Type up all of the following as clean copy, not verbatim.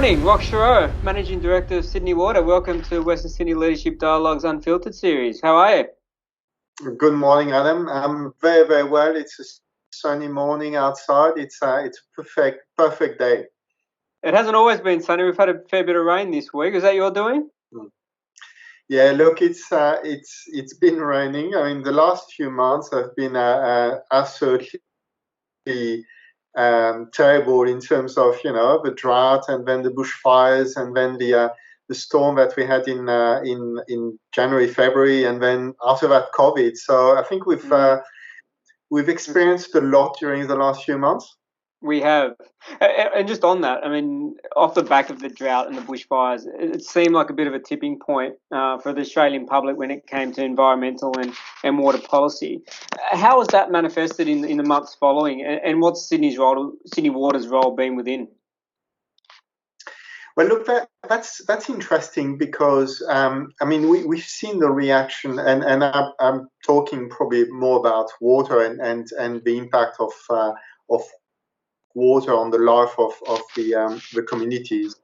morning, Roch, Managing Director of Sydney Water. Welcome to Western Sydney Leadership Dialogue's Unfiltered series. How are you? Good morning, Adam. I'm very, very well. It's a sunny morning outside. It's a perfect day. It hasn't always been sunny. We've had a fair bit of rain this week. Is that your doing? Yeah, look, it's been raining. I mean, the last few months have been absolutely terrible in terms of the drought, and then the bushfires, and then the storm that we had in January, February, and then after that COVID. So I think we've experienced a lot during the last few months. We have. And just on that, I mean, off the back of the drought and the bushfires, it seemed like a bit of a tipping point for the Australian public when it came to environmental and water policy. How has that manifested in the months following, and what's Sydney Water's role been within? Well, look, that's interesting because I mean we've seen the reaction, and I'm talking probably more about water and the impact of water on the life of the communities.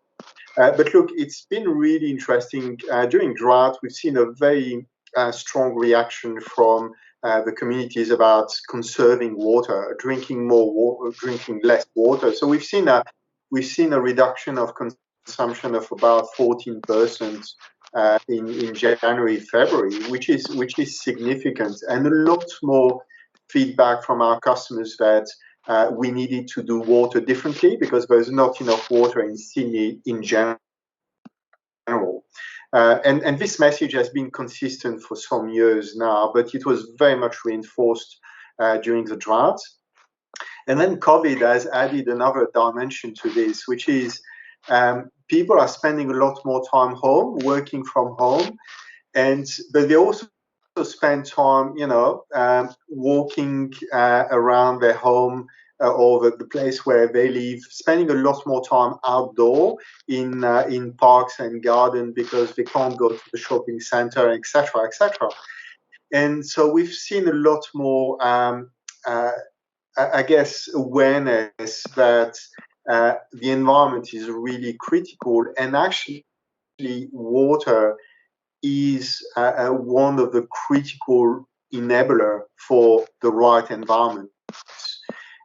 But look, it's been really interesting. During drought, we've seen a very strong reaction from the communities about conserving water, drinking more water, drinking less water. So we've seen a reduction of consumption of about 14% in January, February, which is significant, and a lot more feedback from our customers that we needed to do water differently because there's not enough water in Sydney in general. And this message has been consistent for some years now, but it was very much reinforced during the drought. And then COVID has added another dimension to this, which is people are spending a lot more time home, working from home, but they also spend time, walking around their home or the place where they live, spending a lot more time outdoor in parks and gardens because they can't go to the shopping center, etc., etc. And so we've seen a lot more, I guess, awareness that the environment is really critical, and actually water is one of the critical enabler for the right environment.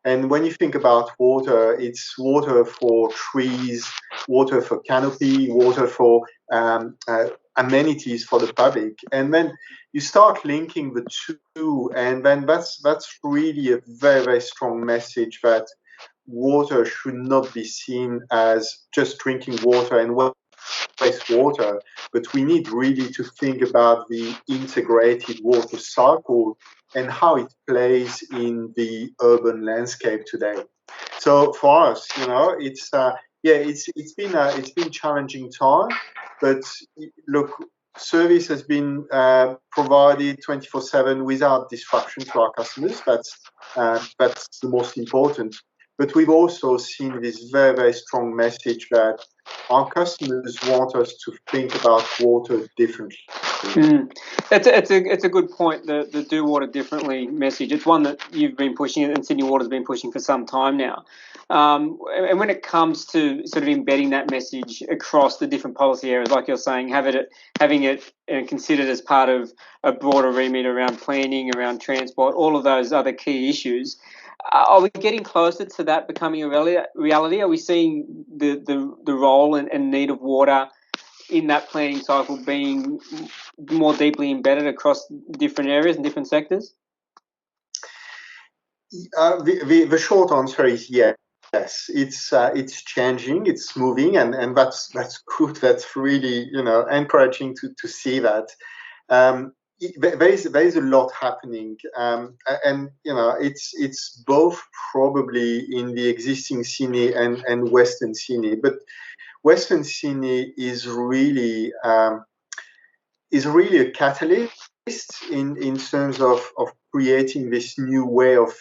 And when you think about water, it's water for trees, water for canopy, water for amenities for the public. And then you start linking the two, and then that's really a very, very strong message that water should not be seen as just drinking water and wastewater, but we need really to think about the integrated water cycle and how it plays in the urban landscape today. So for us, it's been challenging time, but look, service has been provided 24/7 without disruption to our customers. That's the most important. But we've also seen this very, very strong message that our customers want us to think about water differently. It's a good point, the do water differently message. It's one that you've been pushing and Sydney Water's been pushing for some time now. And when it comes to sort of embedding that message across the different policy areas, like you're saying, having it considered as part of a broader remit around planning, around transport, all of those other key issues, are we getting closer to that becoming a reality? Are we seeing the role and need of water in that planning cycle being more deeply embedded across different areas and different sectors? The short answer is yes. It's changing, it's moving, and that's good. That's really encouraging to see that. There is a lot happening, and it's both probably in the existing Sydney and Western Sydney, but Western Sydney is really a catalyst in terms of creating this new way of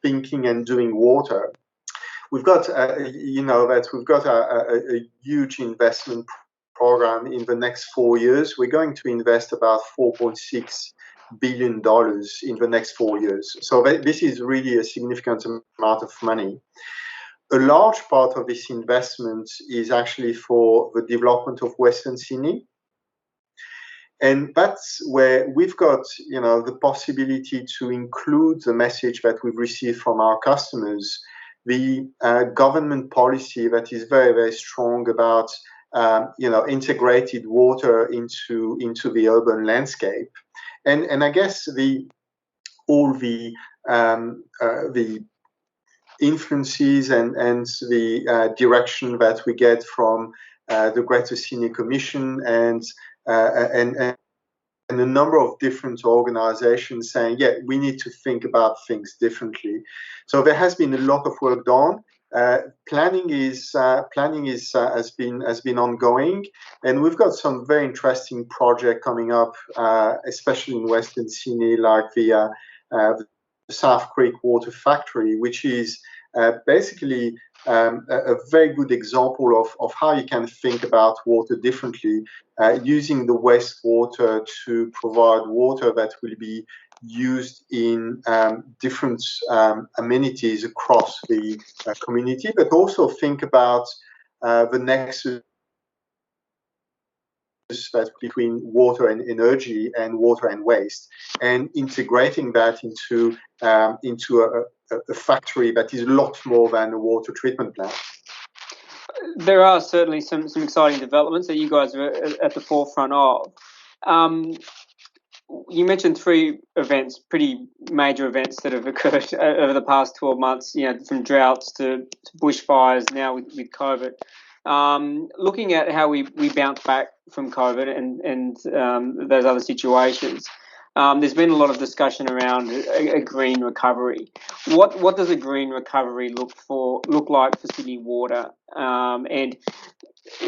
thinking and doing water. We've got we've got a huge investment program in the next 4 years. We're going to invest about $4.6 billion in the next 4 years. So this is really a significant amount of money. A large part of this investment is actually for the development of Western Sydney. And that's where we've got, the possibility to include the message that we've received from our customers, the government policy that is very, very strong about, integrated water into the urban landscape. And I guess all the influences and the direction that we get from the Greater Sydney Commission and a number of different organizations saying, yeah, we need to think about things differently. So there has been a lot of work done. Planning has been ongoing, and we've got some very interesting project coming up, especially in Western Sydney, like the South Creek Water Factory, which is basically a very good example of how you can think about water differently, using the wastewater to provide water that will be used in different amenities across the community, but also think about the nexus that between water and energy and water and waste, and integrating that into a factory that is a lot more than a water treatment plant. There are certainly some exciting developments that you guys are at the forefront of. You mentioned 3 events, pretty major events that have occurred over the past 12 months, from droughts to bushfires, now with COVID. Looking at how we bounce back from COVID and those other situations, there's been a lot of discussion around a green recovery. What does a green recovery look like for Sydney Water? And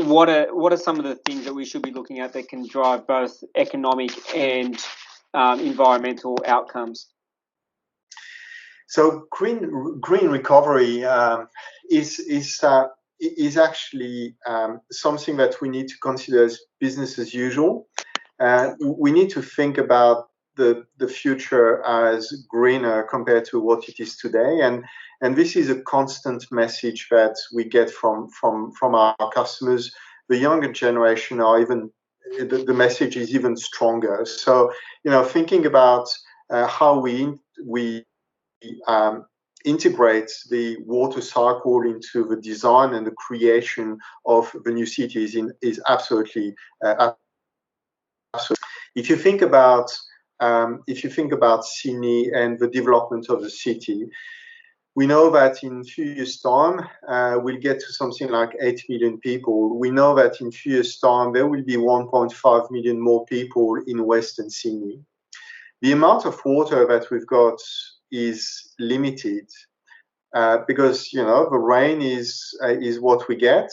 what are some of the things that we should be looking at that can drive both economic and environmental outcomes? So green recovery is actually something that we need to consider as business as usual. We need to think about the future as greener compared to what it is today, and this is a constant message that we get from our customers. The younger generation are even the message is even stronger. So thinking about how we integrate the water cycle into the design and the creation of the new cities is absolutely. If you think about Sydney and the development of the city, we know that in a few years' time, we'll get to something like 8 million people. We know that in a few years' time, there will be 1.5 million more people in Western Sydney. The amount of water that we've got is limited because the rain is what we get,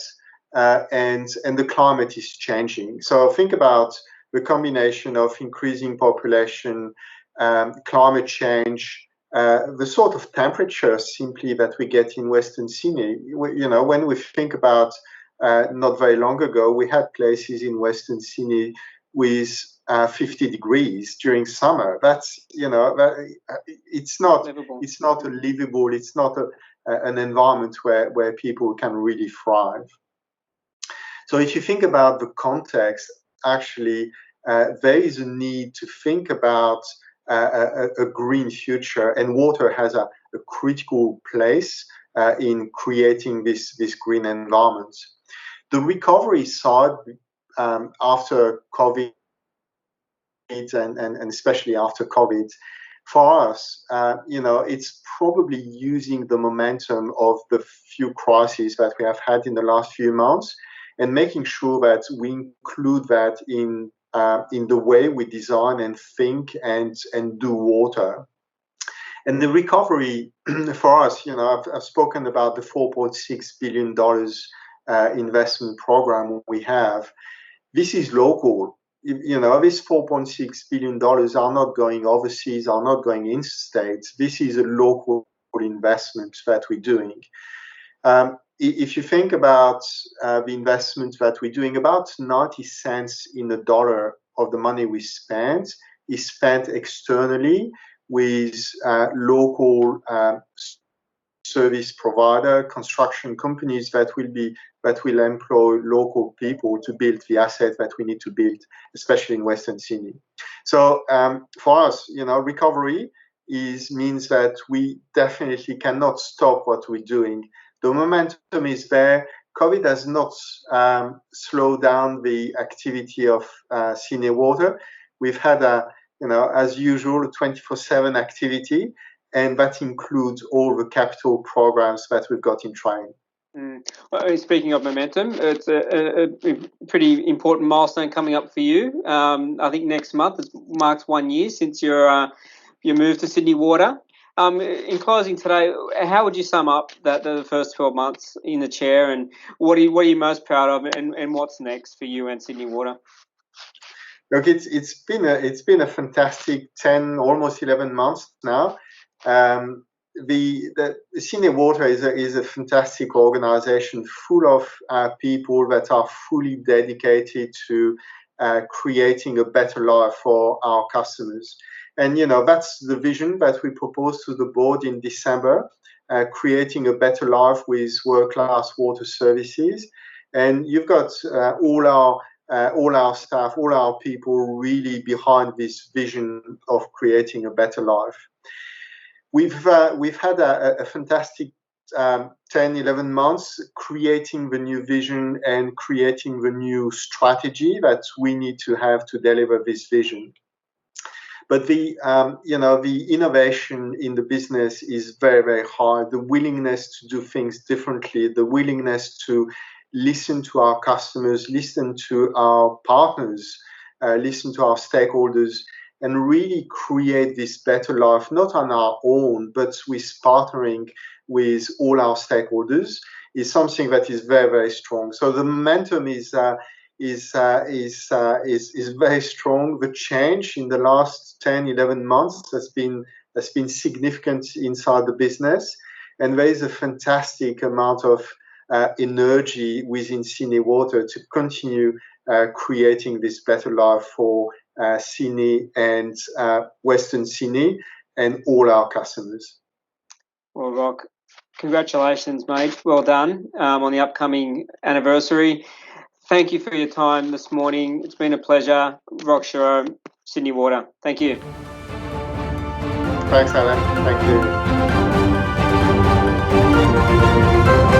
and the climate is changing. So think about the combination of increasing population, climate change, the sort of temperature simply that we get in Western Sydney. When we think about not very long ago, we had places in Western Sydney with 50 degrees during summer. That's it's not livable. It's not a livable. It's not an environment where people can really thrive. So if you think about the context, actually, there is a need to think about a green future, and water has a critical place in creating this green environment. The recovery side after COVID and especially after COVID, for us, it's probably using the momentum of the few crises that we have had in the last few months and making sure that we include that in the way we design and think and do water. And the recovery for us, I've spoken about the $4.6 billion investment program we have. This is local. This $4.6 billion are not going overseas, are not going interstate. This is a local investment that we're doing. If you think about the investment that we're doing, about 90 cents in the dollar of the money we spend is spent externally with local service provider, construction companies that will employ local people to build the asset that we need to build, especially in Western Sydney. So for us, recovery means that we definitely cannot stop what we're doing. The momentum is there. COVID has not slowed down the activity of Sydney Water. We've had as usual, 24/7 activity, and that includes all the capital programs that we've got in train. Well, speaking of momentum, it's a pretty important milestone coming up for you. I think next month it marks 1 year since your move to Sydney Water. In closing today, how would you sum up the first 12 months in the chair, and what are you most proud of, and what's next for you and Sydney Water? Look, it's been a fantastic 10, almost 11 months now. The Sydney Water is a fantastic organization full of people that are fully dedicated to creating a better life for our customers. And that's the vision that we proposed to the board in December, creating a better life with world-class water services. And you've got all our staff, all our people really behind this vision of creating a better life. We've had a fantastic 10, 11 months creating the new vision and creating the new strategy that we need to have to deliver this vision. But the innovation in the business is very, very high. The willingness to do things differently, the willingness to listen to our customers, listen to our partners, listen to our stakeholders, and really create this better life, not on our own, but with partnering with all our stakeholders, is something that is very, very strong. So the momentum is very strong. The change in the last 10, 11 months has been significant inside the business, and there is a fantastic amount of energy within Sydney Water to continue creating this better life for Sydney and Western Sydney and all our customers. Well, Roch, congratulations, mate. Well done on the upcoming anniversary. Thank you for your time this morning. It's been a pleasure. Roch, Cheroux, Sydney Water. Thank you. Thanks, Alan. Thank you.